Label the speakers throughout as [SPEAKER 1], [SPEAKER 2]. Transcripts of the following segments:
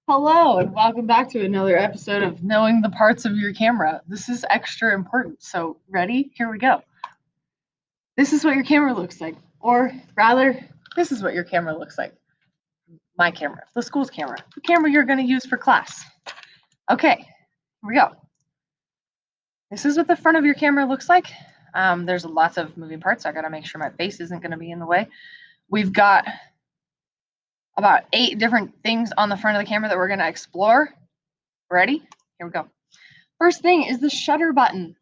[SPEAKER 1] Hello, and welcome back to another episode of Knowing the Parts of Your Camera. This is extra important, so ready? Here we go. This is what your camera looks like, or rather, this is what your camera looks like. My camera, the school's camera, the camera you're going to use for class. Okay, here we go. This is what the front of your camera looks like. There's lots of moving parts, so I got to make sure my face isn't going to be in the way. We've got about 8 different things on the front of the camera that we're going to explore. Ready? Here we go. First thing is the shutter button.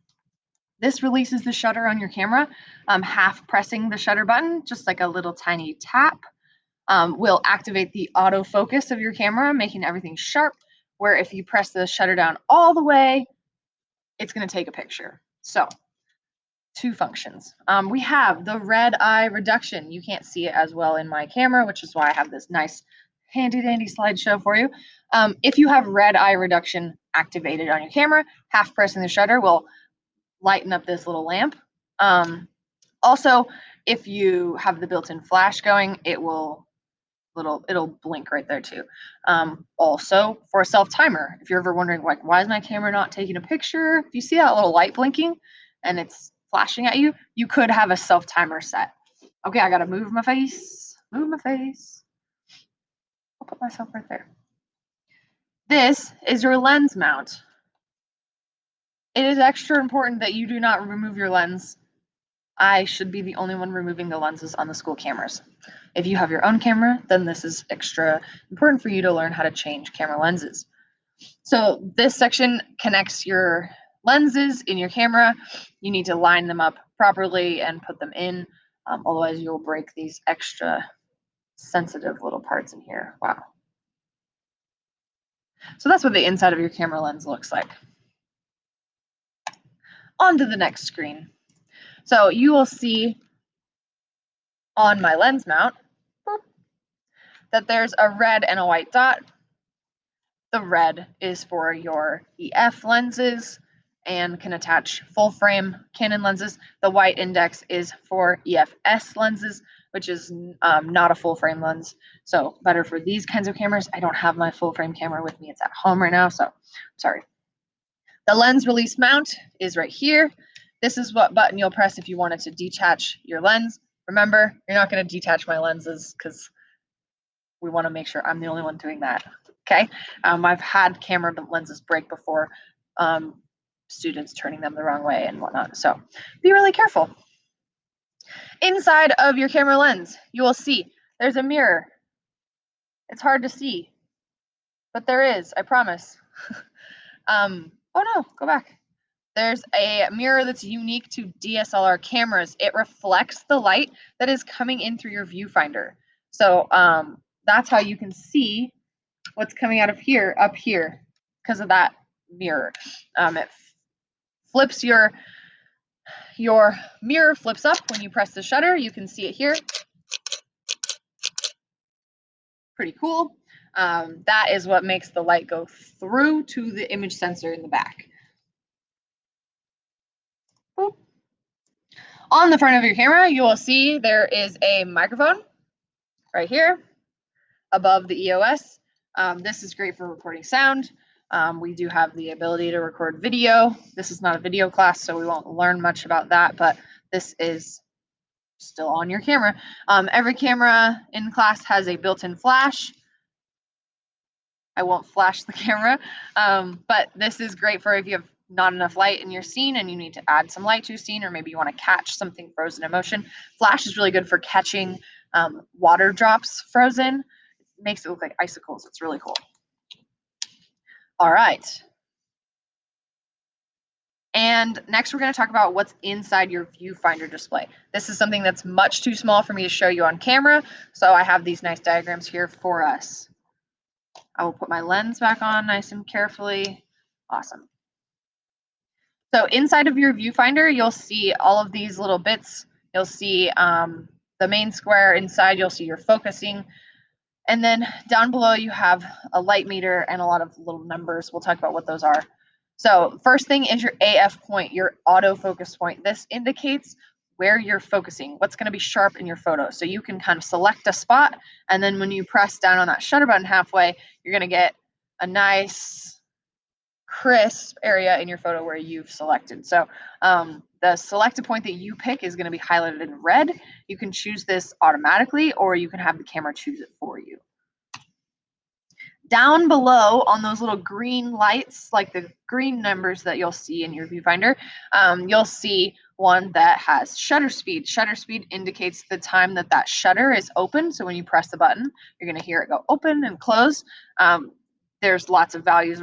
[SPEAKER 1] This releases the shutter on your camera. Half pressing the shutter button, just like a little tiny tap, will activate the autofocus of your camera, making everything sharp, where if you press the shutter down all the way, it's going to take a picture. So, 2 functions. We have the red eye reduction. You can't see it as well in my camera, which is why I have this nice handy dandy slideshow for you. If you have red eye reduction activated on your camera, half pressing the shutter will lighten up this little lamp. Also, if you have the built-in flash going, it'll blink right there too. Also, for a self-timer, if you're ever wondering, like, why is my camera not taking a picture? If you see that little light blinking and it's flashing at you, you could have a self-timer set. Okay, I gotta move my face. Move my face. I'll put myself right there. This is your lens mount. It is extra important that you do not remove your lens. I should be the only one removing the lenses on the school cameras. If you have your own camera, then this is extra important for you to learn how to change camera lenses. So this section connects your lenses in your camera. You need to line them up properly and put them in. Otherwise, you'll break these extra sensitive little parts in here. Wow. So that's what the inside of your camera lens looks like. On to the next screen. So you will see on my lens mount that there's a red and a white dot. The red is for your EF lenses and can attach full frame Canon lenses. The white index is for EFS lenses, which is not a full frame lens. So better for these kinds of cameras. I don't have my full frame camera with me. It's at home right now, so sorry. The lens release mount is right here. This is what button you'll press if you wanted to detach your lens. Remember, you're not going to detach my lenses because we want to make sure I'm the only one doing that. Okay, I've had camera lenses break before, students turning them the wrong way and whatnot. So be really careful. Inside of your camera lens, you will see there's a mirror. It's hard to see, but there is, I promise. Oh no, go back. There's a mirror that's unique to DSLR cameras. It reflects the light that is coming in through your viewfinder. So that's how you can see what's coming out of here, up here, because of that mirror. It flips your mirror flips up when you press the shutter. You can see it here. Pretty cool. That is what makes the light go through to the image sensor in the back. Boop. On the front of your camera, you will see there is a microphone right here above the EOS. This is great for recording sound. We do have the ability to record video. This is not a video class, so we won't learn much about that, but this is still on your camera. Every camera in class has a built-in flash. I won't flash the camera, but this is great for if you have not enough light in your scene and you need to add some light to your scene, or maybe you want to catch something frozen in motion. Flash is really good for catching water drops frozen. It makes it look like icicles. It's really cool. All right. And next we're going to talk about what's inside your viewfinder display. This is something that's much too small for me to show you on camera, so I have these nice diagrams here for us. I will put my lens back on nice and carefully. Awesome. So inside of your viewfinder, you'll see all of these little bits. You'll see the main square. Inside, you'll see your focusing. And then down below, you have a light meter and a lot of little numbers. We'll talk about what those are. So first thing is your AF point, your autofocus point. This indicates where you're focusing, what's going to be sharp in your photo. So you can kind of select a spot, and then when you press down on that shutter button halfway, you're going to get a nice crisp area in your photo where you've selected. So the selected point that you pick is going to be highlighted in red. You can choose this automatically, or you can have the camera choose it for you. Down below on those little green lights, like the green numbers that you'll see in your viewfinder, you'll see one that has shutter speed. Shutter speed indicates the time that that shutter is open. So when you press the button, you're going to hear it go open and close. There's lots of values.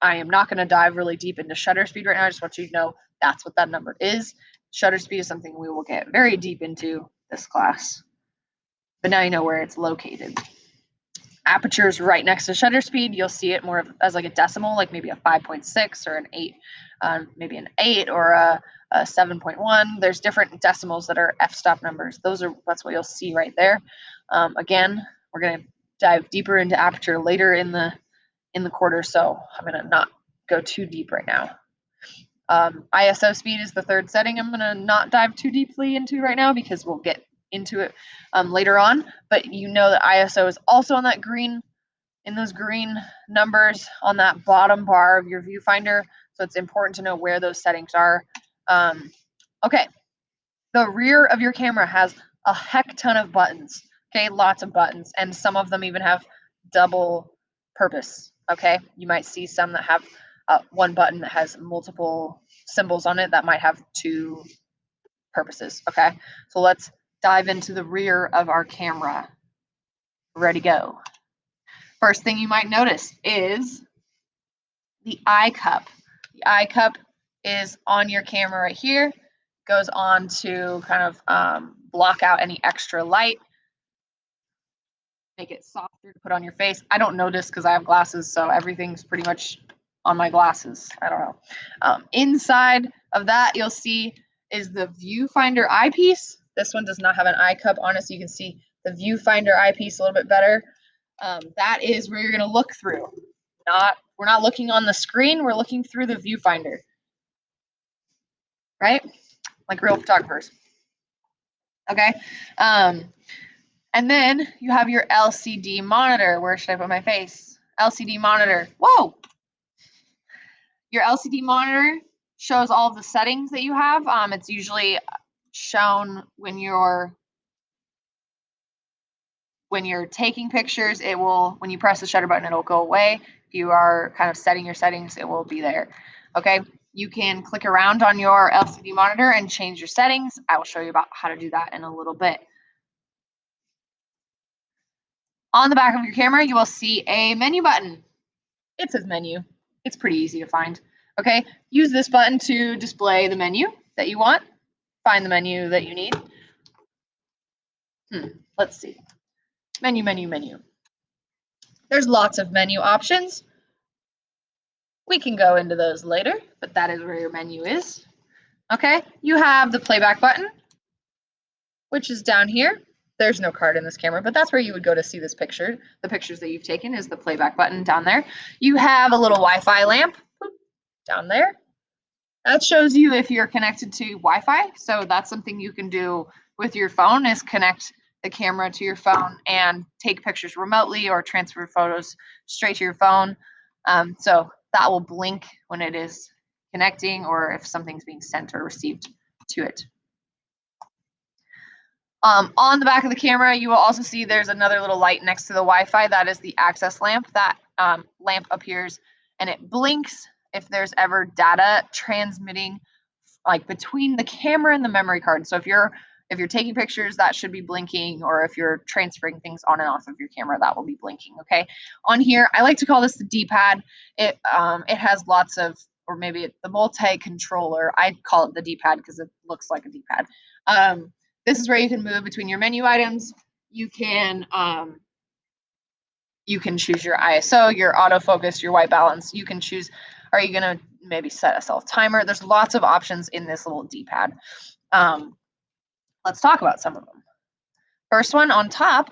[SPEAKER 1] I am not going to dive really deep into shutter speed right now. I just want you to know that's what that number is. Shutter speed is something we will get very deep into this class. But now you know where it's located. Aperture is right next to shutter speed. You'll see it more as like a decimal, like maybe a 5.6 or an 8, maybe an 8 or a 7.1. There's different decimals that are f-stop numbers. That's what you'll see right there. Again, we're going to dive deeper into aperture later in the quarter, so I'm going to not go too deep right now. ISO speed is the third setting I'm going to not dive too deeply into right now because we'll get into it later on, but you know that ISO is also on that in those green numbers on that bottom bar of your viewfinder, so it's important to know where those settings are. Okay, the rear of your camera has a heck ton of buttons, okay, lots of buttons, and some of them even have double purpose, okay? You might see some that have one button that has multiple symbols on it that might have two purposes, okay? So let's dive into the rear of our camera. Ready, go. First thing you might notice is the eye cup. The eye cup is on your camera right here, goes on to kind of block out any extra light, make it softer to put on your face. I don't notice because I have glasses, so everything's pretty much on my glasses. I don't know. Inside of that, you'll see is the viewfinder eyepiece. This one does not have an eye cup on it, so you can see the viewfinder eyepiece a little bit better. That is where you're going to look through. We're not looking on the screen, we're looking through the viewfinder. Right? Like real photographers. Okay? And then you have your LCD monitor. Where should I put my face? LCD monitor. Whoa! Your LCD monitor shows all of the settings that you have. It's usually shown when you're taking pictures. When you press the shutter button, it'll go away. If you are kind of setting your settings, it will be there. Okay, you can click around on your LCD monitor and change your settings. I will show you about how to do that in a little bit. On the back of your camera, you will see a menu button. It says menu. It's pretty easy to find. Okay, use this button to display the menu that you want. Find the menu that you need. Let's see. Menu, menu, menu. There's lots of menu options. We can go into those later, but that is where your menu is. Okay, you have the playback button, which is down here. There's no card in this camera, but that's where you would go to see this picture. The pictures that you've taken is the playback button down there. You have a little Wi-Fi lamp down there. That shows you if you're connected to Wi-Fi. So that's something you can do with your phone, is connect the camera to your phone and take pictures remotely or transfer photos straight to your phone. So that will blink when it is connecting or if something's being sent or received to it. On the back of the camera, you will also see there's another little light next to the Wi-Fi. That is the access lamp. That lamp appears and it blinks if there's ever data transmitting like between the camera and the memory card. So if you're taking pictures, that should be blinking, or if you're transferring things on and off of your camera, that will be blinking. Okay. On here, I like to call this the D-pad. It has lots of, or maybe the multi-controller. I call it the D-pad because it looks like a D-pad. This is where you can move between your menu items. You can choose your ISO, your autofocus, your white balance. You can choose, are you going to maybe set a self timer? There's lots of options in this little D-pad. Let's talk about some of them. First one on top,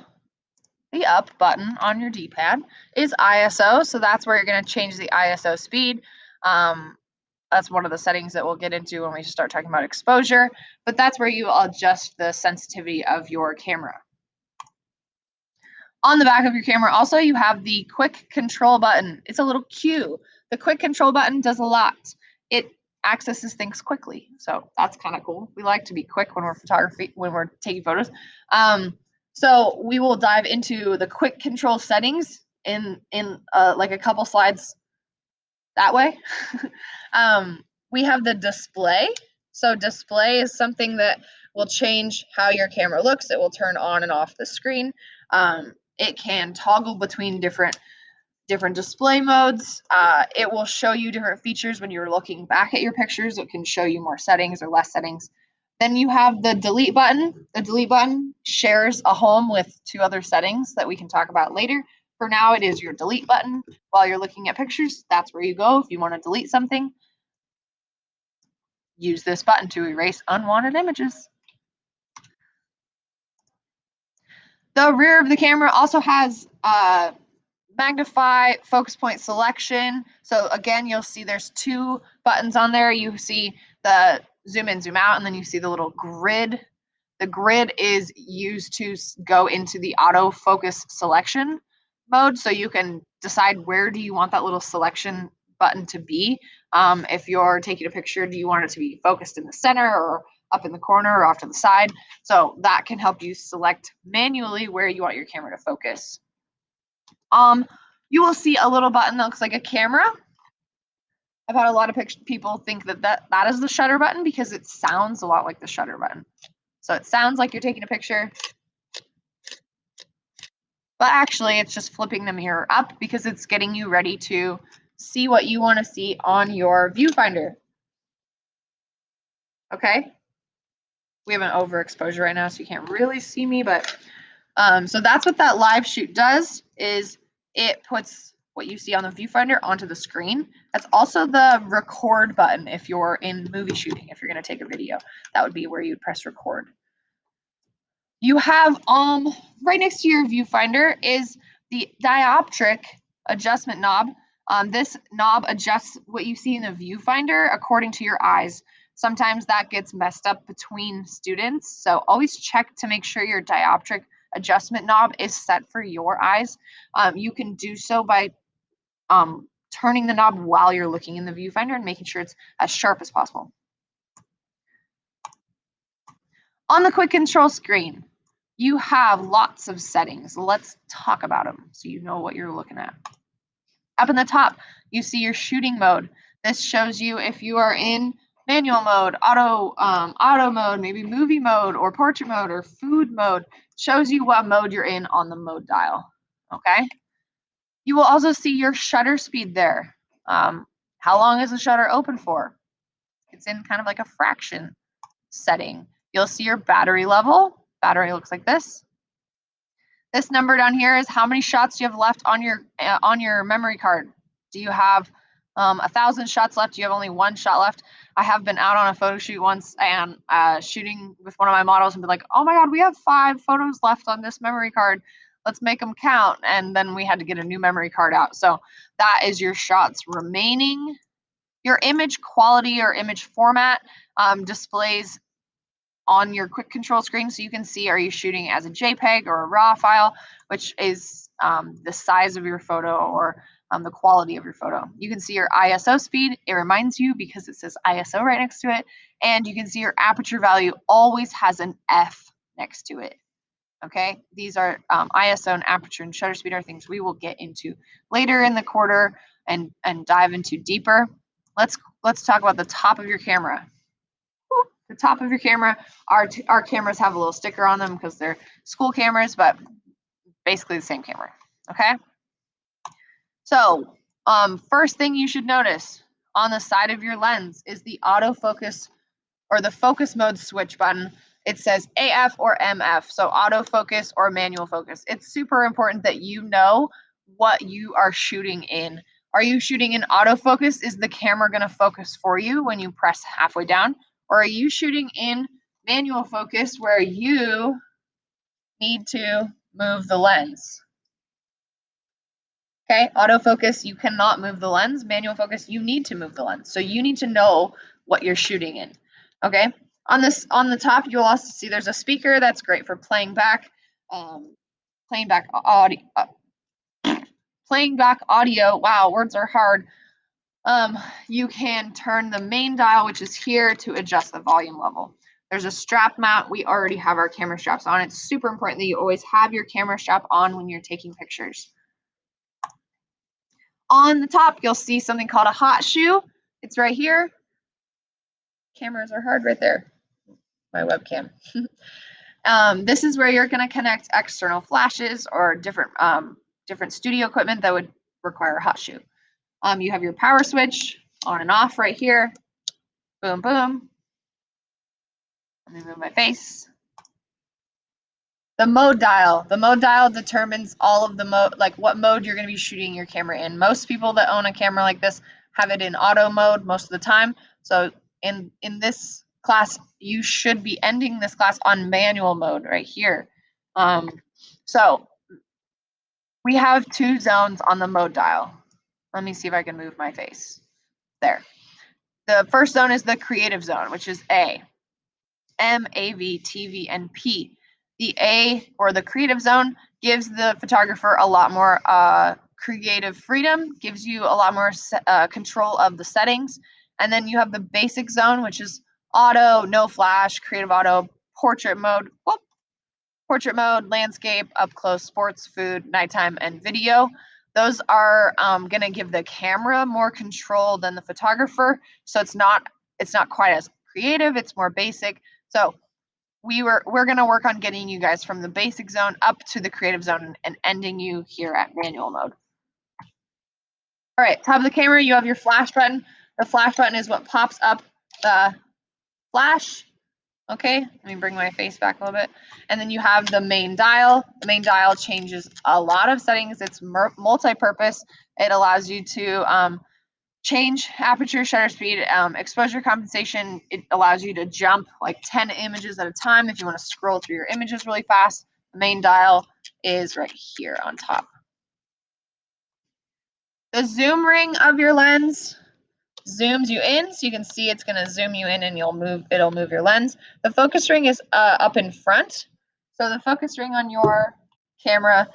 [SPEAKER 1] the up button on your D-pad is ISO. So that's where you're going to change the ISO speed. That's one of the settings that we'll get into when we start talking about exposure, but that's where you adjust the sensitivity of your camera. On the back of your camera, also, you have the quick control button. It's a little Q. The quick control button does a lot. It accesses things quickly, so that's kind of cool. We like to be quick when we're taking photos. So we will dive into the quick control settings in like a couple slides that way. We have the display. So display is something that will change how your camera looks. It will turn on and off the screen. It can toggle between different display modes. It will show you different features when you're looking back at your pictures. It can show you more settings or less settings. Then you have the delete button. The delete button shares a home with 2 other settings that we can talk about later. For now, it is your delete button. While you're looking at pictures, that's where you go if you want to delete something. Use this button to erase unwanted images. The rear of the camera also has magnify, focus point selection. So again, you'll see there's 2 buttons on there. You see the zoom in, zoom out, and then you see the little grid. The grid is used to go into the autofocus selection mode. So you can decide where do you want that little selection button to be. If you're taking a picture, do you want it to be focused in the center or up in the corner or off to the side? So that can help you select manually where you want your camera to focus. You will see a little button that looks like a camera. I've had a lot of people think that is the shutter button because it sounds a lot like the shutter button. So it sounds like you're taking a picture, but actually it's just flipping the mirror up because it's getting you ready to see what you want to see on your viewfinder. Okay? We have an overexposure right now, so you can't really see me, but so that's what that live shoot does, is it puts what you see on the viewfinder onto the screen. That's also the record button if you're in movie shooting. If you're going to take a video, that would be where you'd press record. You have right next to your viewfinder is the dioptric adjustment knob. This knob adjusts what you see in the viewfinder according to your eyes. Sometimes that gets messed up between students, so always check to make sure your dioptric adjustment knob is set for your eyes. You can do so by turning the knob while you're looking in the viewfinder and making sure it's as sharp as possible. On the quick control screen, you have lots of settings. Let's talk about them so you know what you're looking at. Up in the top, you see your shooting mode. This shows you if you are in manual mode, auto mode, maybe movie mode, or portrait mode, or food mode. Shows you what mode you're in on the mode dial. Okay. You will also see your shutter speed there. How long is the shutter open for? It's in kind of like a fraction setting. You'll see your battery level. Battery looks like this. This number down here is how many shots you have left on your memory card. Do you have 1,000 shots left? Do you have only 1 shot left? I have been out on a photo shoot once and shooting with one of my models and be like, oh my God, we have 5 photos left on this memory card. Let's make them count. And then we had to get a new memory card out. So that is your shots remaining. Your image quality or image format displays on your quick control screen, so you can see, are you shooting as a JPEG or a RAW file, which is the size of your photo or the quality of your photo. You can see your ISO speed. It reminds you because it says ISO right next to it. And you can see your aperture value always has an F next to it. Okay, these are ISO and aperture and shutter speed are things we will get into later in the quarter and dive into deeper. Let's talk about the top of your camera. The top of your camera, our cameras have a little sticker on them because they're school cameras, but basically the same camera. Okay. So first thing you should notice on the side of your lens is the autofocus or the focus mode switch button. It says AF or MF, so autofocus or manual focus. It's super important that you know what you are shooting in. Are you shooting in autofocus? Is the camera going to focus for you when you press halfway down? Or are you shooting in manual focus where you need to move the lens? Okay, autofocus, you cannot move the lens. Manual focus, you need to move the lens. So you need to know what you're shooting in. Okay, on the top, you'll also see there's a speaker that's great for playing back playing back audio. Playing back audio. Wow, words are hard. You can turn the main dial, which is here, to adjust the volume level. There's a strap mount. We already have our camera straps on. It's super important that you always have your camera strap on when you're taking pictures. On the top, you'll see something called a hot shoe. It's right here. Cameras are hard right there. My webcam. This is where you're going to connect external flashes or different studio equipment that would require a hot shoe. You have your power switch on and off right here. Boom, boom. Let me move my face. The mode dial. The mode dial determines all of the mode, like what mode you're going to be shooting your camera in. Most people that own a camera like this have it in auto mode most of the time. So in this class, you should be ending this class on manual mode right here. So we have 2 zones on the mode dial. Let me see if I can move my face. There. The first zone is the creative zone, which is A. M, AV, TV, and P. The A, or the creative zone, gives the photographer a lot more creative freedom, gives you a lot more control of the settings. And then you have the basic zone, which is auto, no flash, creative auto, portrait mode, landscape, up close, sports, food, nighttime, and video. Those are going to give the camera more control than the photographer. So it's not quite as creative, it's more basic. So we're going to work on getting you guys from the basic zone up to the creative zone and ending you here at manual mode. All right, top of the camera, you have your flash button. The flash button is what pops up the flash. Okay, let me bring my face back a little bit. And then you have the main dial. The main dial changes a lot of settings. It's multi-purpose. It allows you to change aperture, shutter speed, exposure compensation. It allows you to jump like 10 images at a time if you want to scroll through your images really fast. The main dial is right here on top. The zoom ring of your lens zooms you in, so you can see it's going to zoom you in and it'll move your lens. The focus ring is up in front. So the focus ring on your camera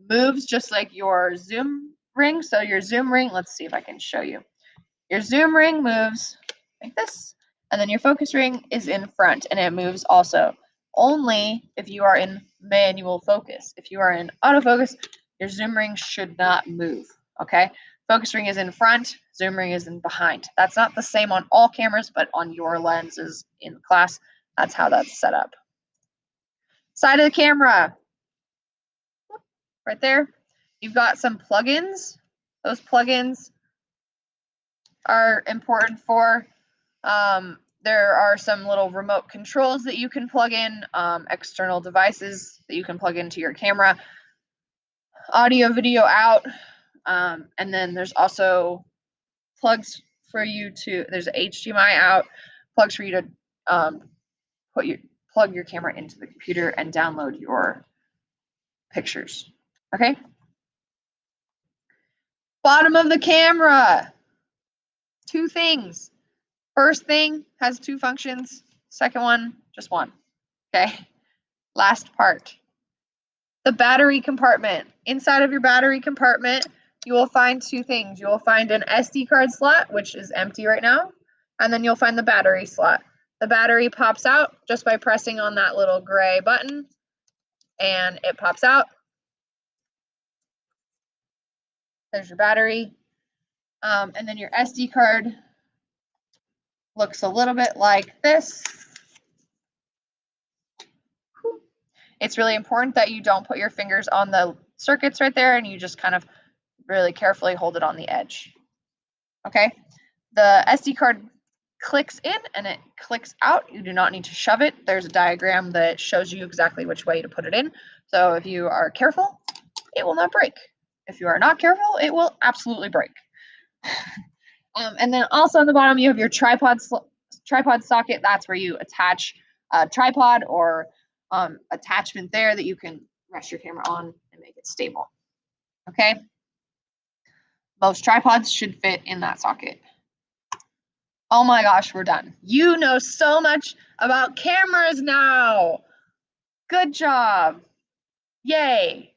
[SPEAKER 1] moves just like your zoom ring. So your zoom ring, let's see if I can show you. Your zoom ring moves like this, and then your focus ring is in front, and it moves also. Only if you are in manual focus. If you are in autofocus, your zoom ring should not move, okay? Focus ring is in front, zoom ring is in behind. That's not the same on all cameras, but on your lenses in class, that's how that's set up. Side of the camera, right there, you've got some plugins. Those plugins are important for there are some little remote controls that you can plug in, external devices that you can plug into your camera, audio, video out, and then there's also plugs for you to, there's HDMI out, plugs for you to plug your camera into the computer and download your pictures. Okay? Bottom of the camera. 2 things. First thing has 2 functions. Second one, just 1. Okay? Last part. The battery compartment. Inside of your battery compartment, you will find 2 things. You will find an SD card slot, which is empty right now, and then you'll find the battery slot. The battery pops out just by pressing on that little gray button, and it pops out. There's your battery. And then your SD card looks a little bit like this. It's really important that you don't put your fingers on the circuits right there, and you just kind of really carefully hold it on the edge. Okay? The SD card clicks in and it clicks out. You do not need to shove it. There's a diagram that shows you exactly which way to put it in. So if you are careful, it will not break. If you are not careful, it will absolutely break. And then also on the bottom, you have your tripod socket. That's where you attach a tripod or attachment there that you can rest your camera on and make it stable. Okay? Most tripods should fit in that socket. Oh my gosh, we're done. You know so much about cameras now. Good job. Yay!